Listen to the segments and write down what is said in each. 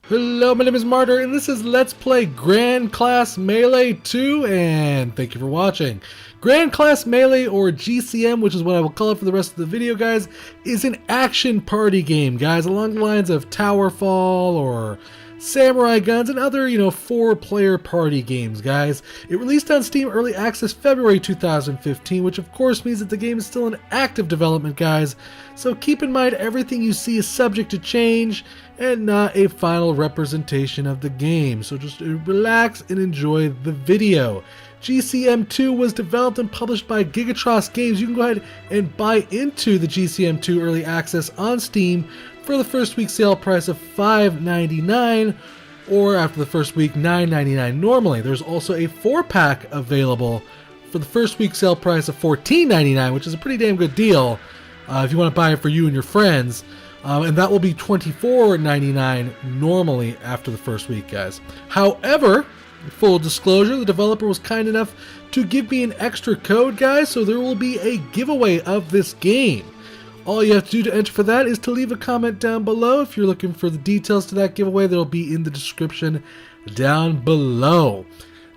Hello, my name is Martyr, and this is Let's Play Grand Class Melee 2, and thank you for watching. Grand Class Melee, or GCM, which is what I will call it for the rest of the video, guys, is an action party game, guys, along the lines of Towerfall, or Samurai Guns, and other, four-player party games, guys. It released on Steam Early Access February 2015, which of course means that the game is still in active development, guys, so keep in mind everything you see is subject to change, and not a final representation of the game, so just relax and enjoy the video. GCM2 was developed and published by Gigatross Games. You can go ahead and buy into the GCM2 Early Access on Steam for the first week sale price of $5.99, or after the first week $9.99 normally. There's also a 4-pack available for the first week sale price of $14.99, which is a pretty damn good deal if you want to buy it for you and your friends. And that will be $24.99 normally after the first week, guys. However, full disclosure, the developer was kind enough to give me an extra code, guys, so there will be a giveaway of this game. All you have to do to enter for that is to leave a comment down below. If you're looking for the details to that giveaway, they'll be in the description down below.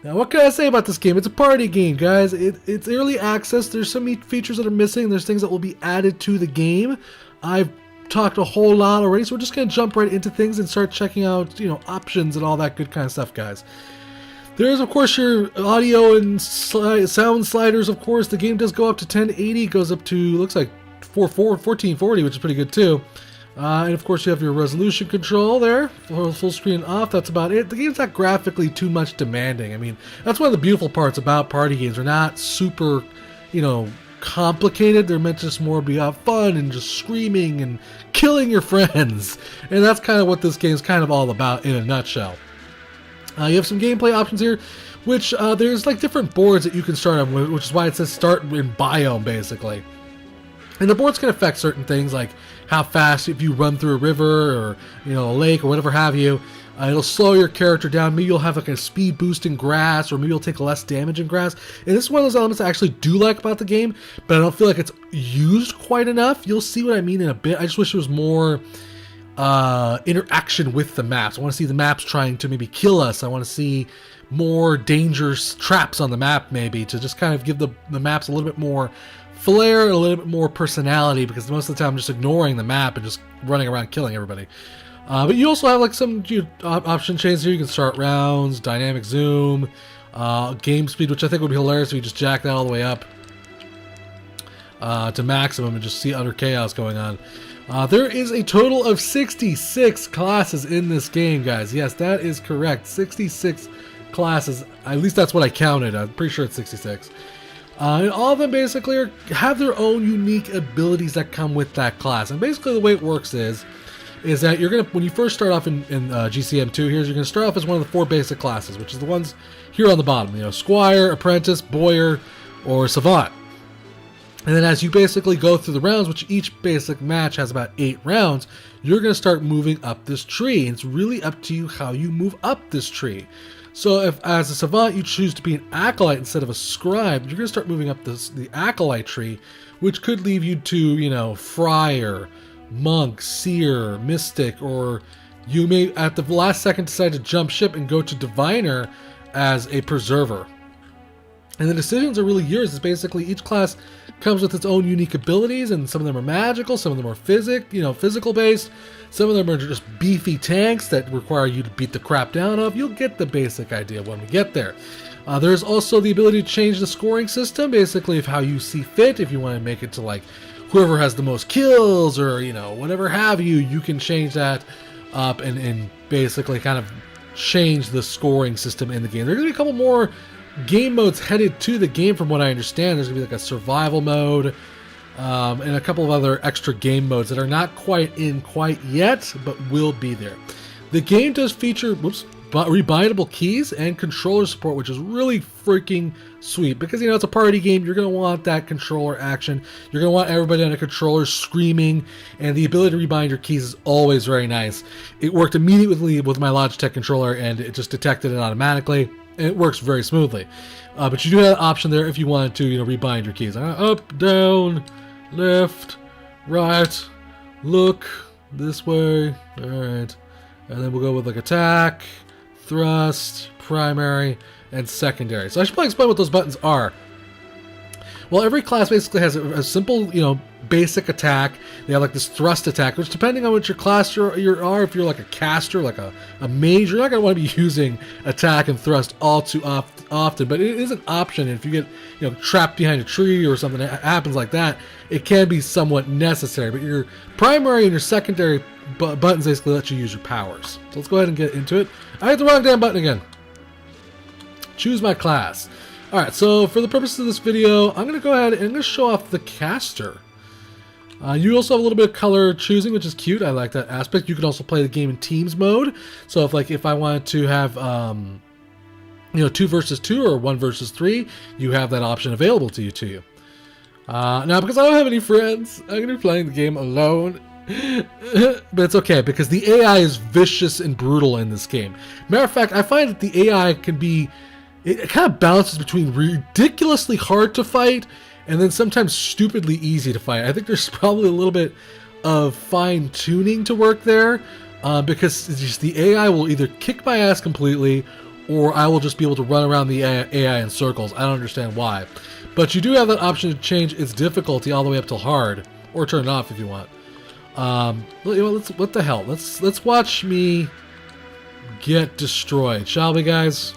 Now, what can I say about this game? It's a party game, guys. It's early access. There's some features that are missing. There's things that will be added to the game. I've talked a whole lot already, so we're just going to jump right into things and start checking out, options and all that good kind of stuff, guys. There's, of course, your audio and sound sliders, of course. The game does go up to 1080. It goes up to, looks like, 1440, which is pretty good, too. And, of course, you have your resolution control there. Full screen off. That's about it. The game's not graphically too much demanding. I mean, that's one of the beautiful parts about party games. They're not super, complicated. They're meant to just more be fun and just screaming and killing your friends, and that's kind of what this game is kind of all about in a nutshell. You have some gameplay options here, which there's like different boards that you can start on, which is why it says start in biome, basically. And the boards can affect certain things, like how fast if you run through a river or a lake or whatever have you. It'll slow your character down. Maybe you'll have like a speed boost in grass, or maybe you'll take less damage in grass. And this is one of those elements I actually do like about the game, but I don't feel like it's used quite enough. You'll see what I mean in a bit. I just wish there was more interaction with the maps. I want to see the maps trying to maybe kill us. I want to see more dangerous traps on the map, maybe, to just kind of give the maps a little bit more flair and a little bit more personality, because most of the time I'm just ignoring the map and just running around killing everybody. But you also have like some option changes here. You can start rounds, dynamic zoom, game speed, which I think would be hilarious if you just jack that all the way up to maximum and just see utter chaos going on. There is a total of 66 classes in this game, guys. Yes, that is correct. 66 classes. At least that's what I counted. I'm pretty sure it's 66. And all of them basically have their own unique abilities that come with that class. And basically the way it works is that you're going to, when you first start off in GCM2 here, you're going to start off as one of the 4 basic classes, which is the ones here on the bottom, Squire, Apprentice, Boyar, or Savant. And then as you basically go through the rounds, which each basic match has about 8 rounds, you're going to start moving up this tree. And it's really up to you how you move up this tree. So if, as a Savant, you choose to be an Acolyte instead of a Scribe, you're going to start moving up the Acolyte tree, which could leave you to, Friar, Monk, Seer, Mystic, or you may at the last second decide to jump ship and go to Diviner as a Preserver. And the decisions are really yours. It's basically each class comes with its own unique abilities, and some of them are magical, some of them are physical based, some of them are just beefy tanks that require you to beat the crap down of. You'll get the basic idea when we get there. There's also the ability to change the scoring system, basically of how you see fit. If you want to make it to like whoever has the most kills, or whatever have you, you can change that up and basically kind of change the scoring system in the game. There's going to be a couple more game modes headed to the game from what I understand. There's going to be like a survival mode and a couple of other extra game modes that are not quite in quite yet, but will be there. The game does feature rebindable keys and controller support, which is really freaking sweet, because it's a party game. You're going to want that controller action. You're going to want everybody on a controller screaming, and the ability to rebind your keys is always very nice. It worked immediately with my Logitech controller, and it just detected it automatically, and it works very smoothly. But you do have an option there if you wanted to rebind your keys. Up, down, left, right, look this way. All right. And then we'll go with like attack, thrust, primary, and secondary. So I should probably explain what those buttons are. Well, every class basically has a simple, basic attack. They have like this thrust attack, which depending on what your class you are, if you're like a caster, like a mage, you're not going to want to be using attack and thrust all too often. But it is an option. If you get trapped behind a tree or something that happens like that, it can be somewhat necessary. But your primary and your secondary buttons basically let you use your powers. So let's go ahead and get into it. I hit the wrong damn button again. Choose my class. Alright, so for the purpose of this video, I'm going to go ahead and I'm going to show off the caster. You also have a little bit of color choosing, which is cute. I like that aspect. You can also play the game in teams mode. So if I wanted to have 2 versus 2 or 1 versus 3, you have that option available to you. Now, because I don't have any friends, I'm going to be playing the game alone. But it's okay, because the AI is vicious and brutal in this game. Matter of fact, I find that the AI can be... It kind of bounces between ridiculously hard to fight and then sometimes stupidly easy to fight. I think there's probably a little bit of fine-tuning to work there, because it's just the AI will either kick my ass completely or I will just be able to run around the AI in circles. I don't understand why. But you do have that option to change its difficulty all the way up to hard, or turn it off if you want. What the hell? Let's watch me get destroyed, shall we, guys?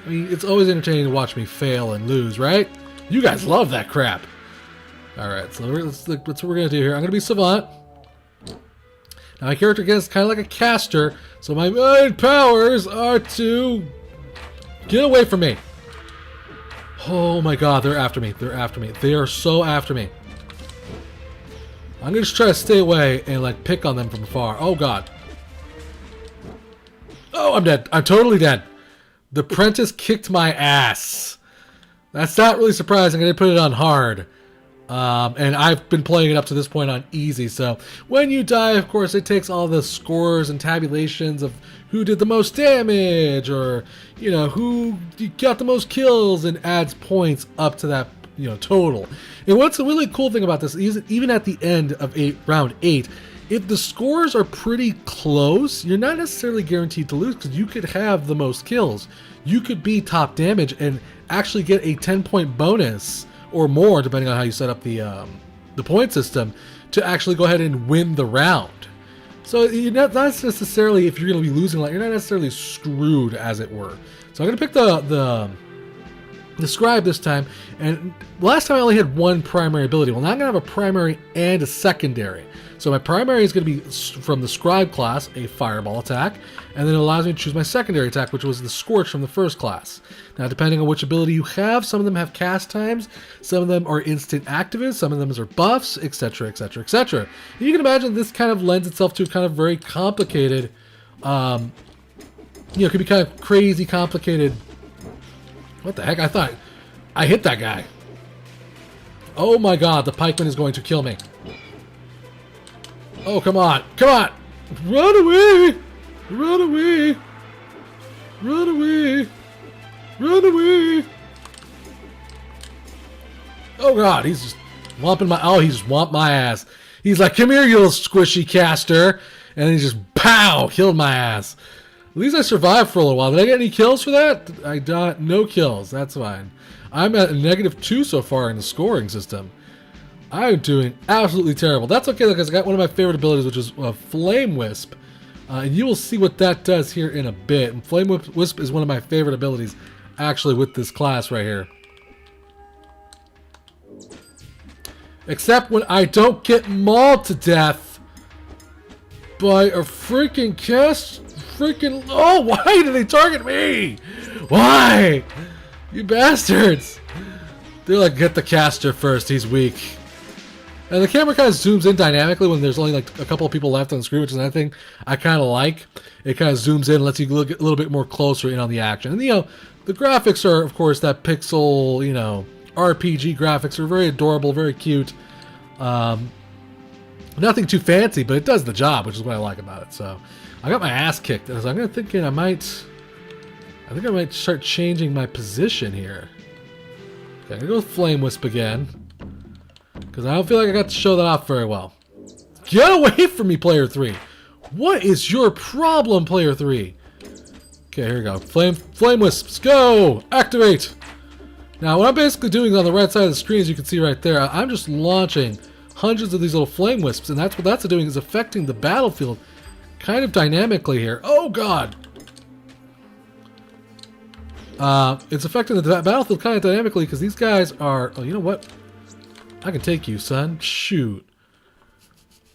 I mean, it's always entertaining to watch me fail and lose, right? You guys love that crap. Alright, so that's what we're going to do here. I'm going to be Savant. Now, my character, again, is kind of like a caster, so my main powers are to get away from me. Oh my god, they're after me. They're after me. They are so after me. I'm going to just try to stay away and, like, pick on them from afar. Oh god. Oh, I'm dead. I'm totally dead. The Apprentice kicked my ass. That's not really surprising. I didn't put it on hard. And I've been playing it up to this point on easy. So when you die, of course, it takes all the scores and tabulations of who did the most damage or, who got the most kills and adds points up to that, total. And what's a really cool thing about this is even at the end of round 8, if the scores are pretty close, you're not necessarily guaranteed to lose because you could have the most kills. You could be top damage and actually get a 10-point bonus or more, depending on how you set up the point system, to actually go ahead and win the round. So you're not necessarily, if you're going to be losing, you're not necessarily screwed, as it were. So I'm going to pick the Scribe this time, and last time I only had one primary ability. Well, now I'm going to have a primary and a secondary. So my primary is going to be from the Scribe class, a fireball attack, and then it allows me to choose my secondary attack, which was the Scorch from the first class. Now, depending on which ability you have, some of them have cast times, some of them are instant activates, some of them are buffs, etc., etc., etc. You can imagine this kind of lends itself to a kind of very complicated, it could be kind of crazy complicated. What the heck? I thought I hit that guy. Oh my god, the pikeman is going to kill me. Oh, come on. Come on. Run away. Run away. Run away. Run away. Oh god, he's just whomping my... Oh, he just whomped my ass. He's like, come here, you little squishy caster. And he just, pow, killed my ass. At least I survived for a little while. Did I get any kills for that? I got no kills. That's fine. I'm at a -2 so far in the scoring system. I'm doing absolutely terrible. That's okay, because I got one of my favorite abilities, which is Flame Wisp. And you will see what that does here in a bit. And Flame Wisp is one of my favorite abilities, actually, with this class right here. Except when I don't get mauled to death by a freaking oh, why did they target me? Why? You bastards. They're like, get the caster first, he's weak. And the camera kind of zooms in dynamically when there's only like a couple of people left on the screen, which is another thing I kind of like. It kind of zooms in and lets you look a little bit more closer in on the action. And the graphics are, of course, that pixel, RPG graphics are very adorable, very cute. Nothing too fancy, but it does the job, which is what I like about it. So I got my ass kicked, so I'm thinking I think I might start changing my position here. Okay, I'm gonna go with Flame Wisp again, because I don't feel like I got to show that off very well. Get away from me, player 3. What is your problem, player 3? Okay, here we go. Flame wisps, go! Activate! Now, what I'm basically doing on the right side of the screen, as you can see right there, I'm just launching hundreds of these little flame wisps, and that's what that's doing, is affecting the battlefield kind of dynamically here. Oh, God! It's affecting the battlefield kind of dynamically because these guys are... Oh, you know what? I can take you, son. Shoot.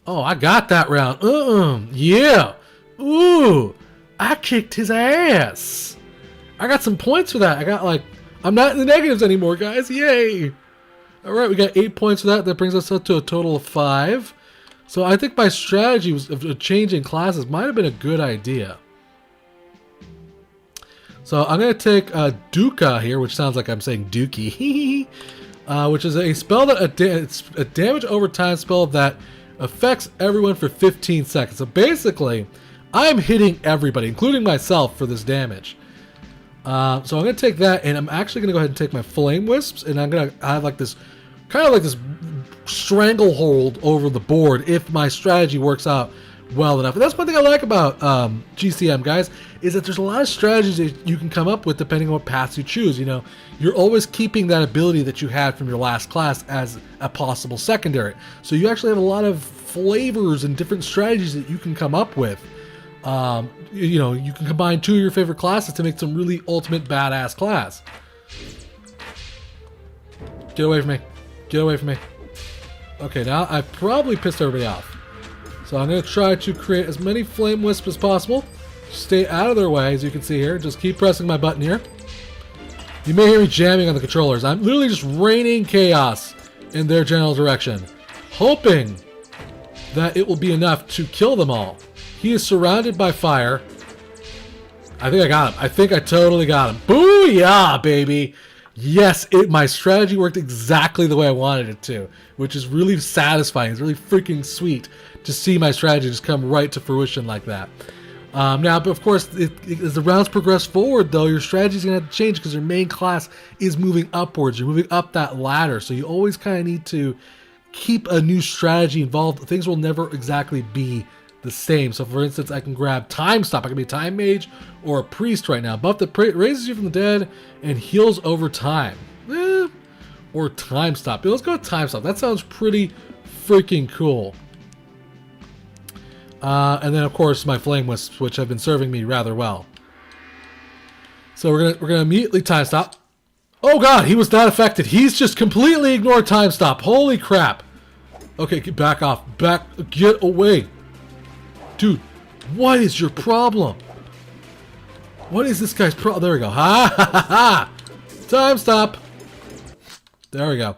Oh, I got that round. Yeah. Ooh. I kicked his ass. I got some points for that. I got like... I'm not in the negatives anymore, guys. Yay. All right, we got 8 points for that. That brings us up to a total of 5. So I think my strategy of changing classes might have been a good idea. So I'm going to take Duka here, which sounds like I'm saying Dookie, which is a spell that it's a damage over time spell that affects everyone for 15 seconds. So basically, I'm hitting everybody, including myself, for this damage. So I'm going to take that, and I'm actually going to go ahead and take my Flame Wisps, and I'm going to have like this, kind of like this stranglehold over the board if my strategy works out well enough. And that's one thing I like about GCM, guys, is that there's a lot of strategies that you can come up with depending on what paths you choose. You know, you're always keeping that ability that you had from your last class as a possible secondary. So you actually have a lot of flavors and different strategies that you can come up with. You know, you can combine 2 of your favorite classes to make some really ultimate badass class. Get away from me. Get away from me. Okay, now I've probably pissed everybody off. So I'm going to try to create as many Flame Wisps as possible. Stay out of their way, as you can see here. Just keep pressing my button here. You may hear me jamming on the controllers. I'm literally just raining chaos in their general direction, hoping that it will be enough to kill them all. He is surrounded by fire. I think I got him. I think I totally got him. Booyah, baby! Yes, my strategy worked exactly the way I wanted it to, which is really satisfying. It's really freaking sweet to see my strategy just come right to fruition like that. Now, but of course, as the rounds progress forward, though, your strategy is going to have to change because your main class is moving upwards. You're moving up that ladder, so you always kind of need to keep a new strategy involved. Things will never exactly be the same. So, for instance, I can grab Time Stop. I can be a Time Mage or a Priest right now. Buff that raises you from the dead and heals over time. Or Time Stop. Let's go with Time Stop. That sounds pretty freaking cool. And then, of course, my Flame Wisps, which have been serving me rather well. So we're gonna immediately Time Stop. Oh God, he was not affected. He's just completely ignored Time Stop. Holy crap! Okay, back off. Get away, dude. What is your problem? What is this guy's problem? There we go. Ha ha ha ha! Time Stop. There we go.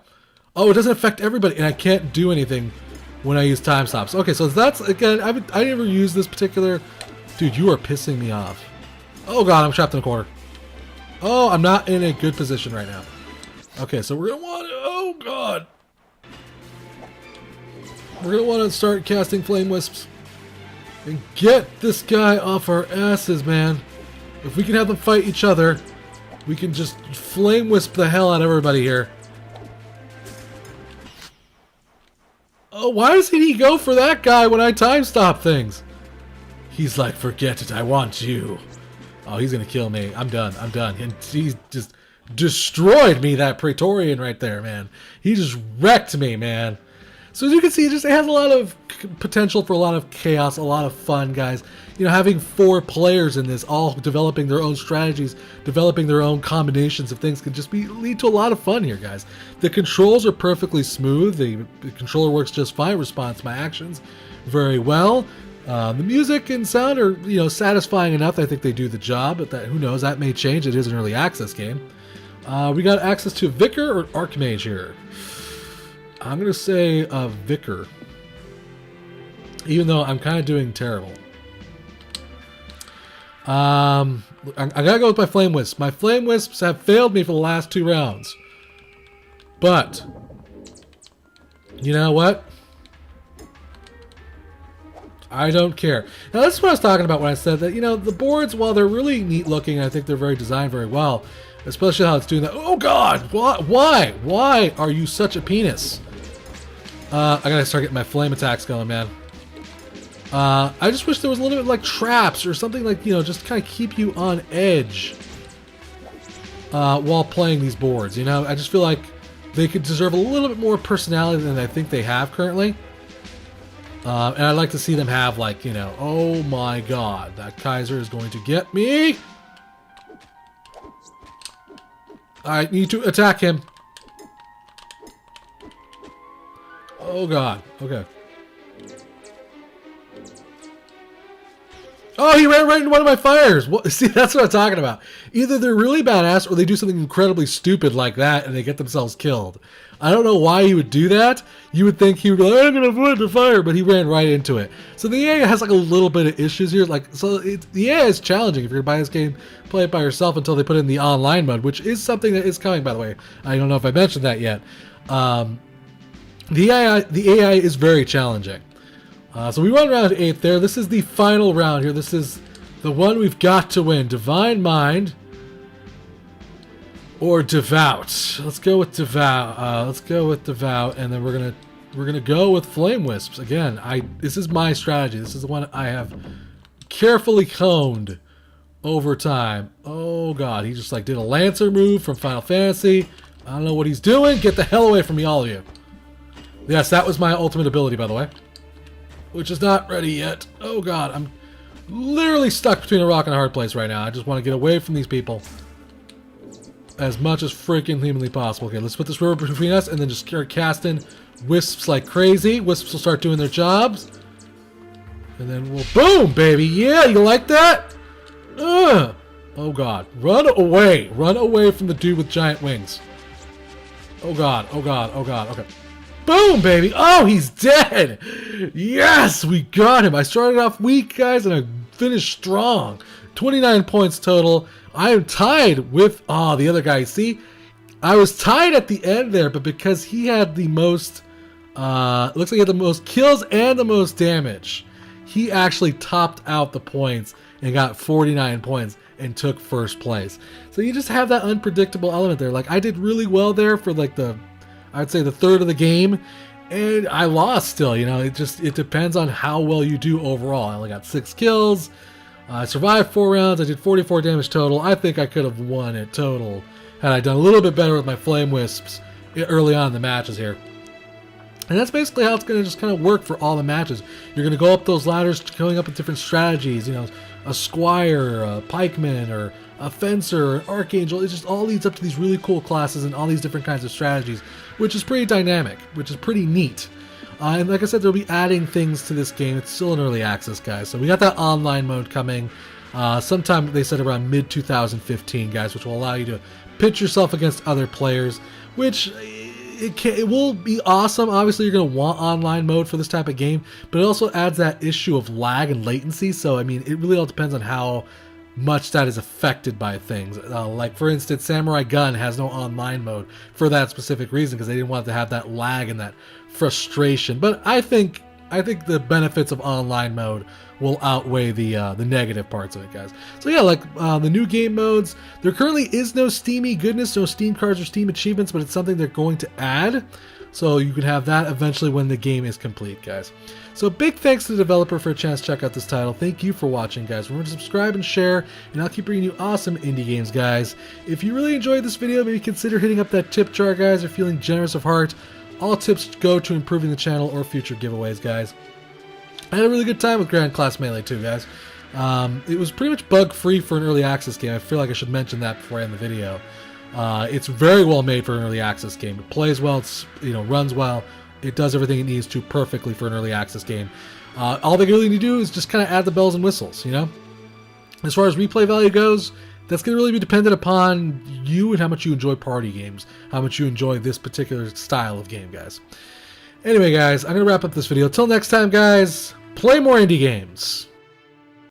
Oh, it doesn't affect everybody, and I can't do anything when I use Time Stops. Okay, so that's, again, I never use this particular... Dude, you are pissing me off. Oh God, I'm trapped in a corner. Oh, I'm not in a good position right now. Okay, so we're going to want to... Oh God. We're going to want to start casting Flame Wisps. And get this guy off our asses, man. If we can have them fight each other, we can just Flame Wisp the hell out of everybody here. Oh, why doesn't he go for that guy when I Time Stop things? He's like, forget it, I want you. Oh, he's gonna kill me. I'm done. And he just destroyed me, that Praetorian right there, man. He just wrecked me, man. So as you can see, it has a lot of potential for a lot of chaos, a lot of fun, guys. You know, having 4 players in this, all developing their own strategies, developing their own combinations of things, can just lead to a lot of fun here, guys. The controls are perfectly smooth. The controller works just fine, responds to my actions very well. The music and sound are, you know, satisfying enough. I think they do the job, but who knows? That may change. It is an early access game. We got access to Vicar or Archmage here. I'm going to say Vicar, even though I'm kind of doing terrible. I gotta go with my Flame Wisps. My Flame Wisps have failed me for the last 2 rounds. But, you know what? I don't care. Now, this is what I was talking about when I said that, you know, the boards, while they're really neat looking, and I think they're very designed very well, especially how it's doing that. Oh God! Why? Why are you such a penis? I gotta start getting my flame attacks going, man. I just wish there was a little bit like traps or something like, you know, just kind of keep you on edge while playing these boards. You know, I just feel like they could deserve a little bit more personality than I think they have currently. And I'd like to see them have, like, you know, oh my god, that Kaiser is going to get me. I need to attack him. Oh god, okay. Oh, he ran right into one of my fires. What? See, that's what I'm talking about. Either they're really badass or they do something incredibly stupid like that and they get themselves killed. I don't know why he would do that. You would think he would be like, I'm going to avoid the fire, but he ran right into it. So the AI has like a little bit of issues here. Like, so the AI is challenging. If you're going to buy this game, play it by yourself until they put it in the online mode, which is something that is coming, by the way. I don't know if I mentioned that yet. The AI is very challenging. So we won round 8 there. This is the final round here. This is the one we've got to win. Divine Mind or Devout. Let's go with Devout. Let's go with Devout, and then we're gonna go with Flame Wisps again. This is my strategy. This is the one I have carefully honed over time. Oh god, he just like did a Lancer move from Final Fantasy. I don't know what he's doing. Get the hell away from me, all of you. Yes, that was my ultimate ability, by the way. Which is not ready yet. Oh god, I'm literally stuck between a rock and a hard place right now. I just want to get away from these people as much as freaking humanly possible. Okay, let's put this river between us and then just start casting wisps like crazy. Wisps will start doing their jobs. And then we'll... Boom, baby! Yeah, you like that? Ugh. Oh god. Run away! Run away from the dude with giant wings. Oh god, oh god, oh god, okay. Boom, baby! Oh, he's dead! Yes, we got him! I started off weak, guys, and I finished strong. 29 points total. I am tied with... Oh, the other guy. See? I was tied at the end there, but because he had the most... looks like he had the most kills and the most damage. He actually topped out the points and got 49 points and took first place. So you just have that unpredictable element there. Like, I did really well there for, like, I'd say the third of the game, and I lost still. You know, it depends on how well you do overall. I only got 6 kills. I survived 4 rounds. I did 44 damage total. I think I could have won it total had I done a little bit better with my Flame Wisps early on in the matches here. And that's basically how it's going to just kind of work for all the matches. You're going to go up those ladders, coming up with different strategies. You know, a Squire, a Pikeman, or a Fencer, an Archangel. It just all leads up to these really cool classes and all these different kinds of strategies, which is pretty dynamic, which is pretty neat. And like I said, they'll be adding things to this game. It's still in early access, guys. So we got that online mode coming sometime, they said, around mid-2015, guys, which will allow you to pitch yourself against other players, which... It will be awesome. Obviously, you're going to want online mode for this type of game, but it also adds that issue of lag and latency. So, I mean, it really all depends on how much that is affected by things. Like, for instance, Samurai Gun has no online mode for that specific reason, because they didn't want to have that lag and that frustration. But I think the benefits of online mode will outweigh the negative parts of it, guys. So yeah, like the new game modes, there currently is no Steamy goodness, no Steam cards or Steam achievements, but it's something they're going to add. So you can have that eventually when the game is complete, guys. So big thanks to the developer for a chance to check out this title. Thank you for watching, guys. Remember to subscribe and share, and I'll keep bringing you awesome indie games, guys. If you really enjoyed this video, maybe consider hitting up that tip jar, guys, or feeling generous of heart. All tips go to improving the channel or future giveaways, guys. I had a really good time with Grand Class Melee too, guys. It was pretty much bug-free for an early access game. I feel like I should mention that before I end the video. It's very well made for an early access game. It plays well, it's, you know, runs well. It does everything it needs to perfectly for an early access game. All they really need to do is just kind of add the bells and whistles, you know? As far as replay value goes, that's going to really be dependent upon you and how much you enjoy party games, how much you enjoy this particular style of game, guys. Anyway, guys, I'm going to wrap up this video. Till next time, guys, play more indie games.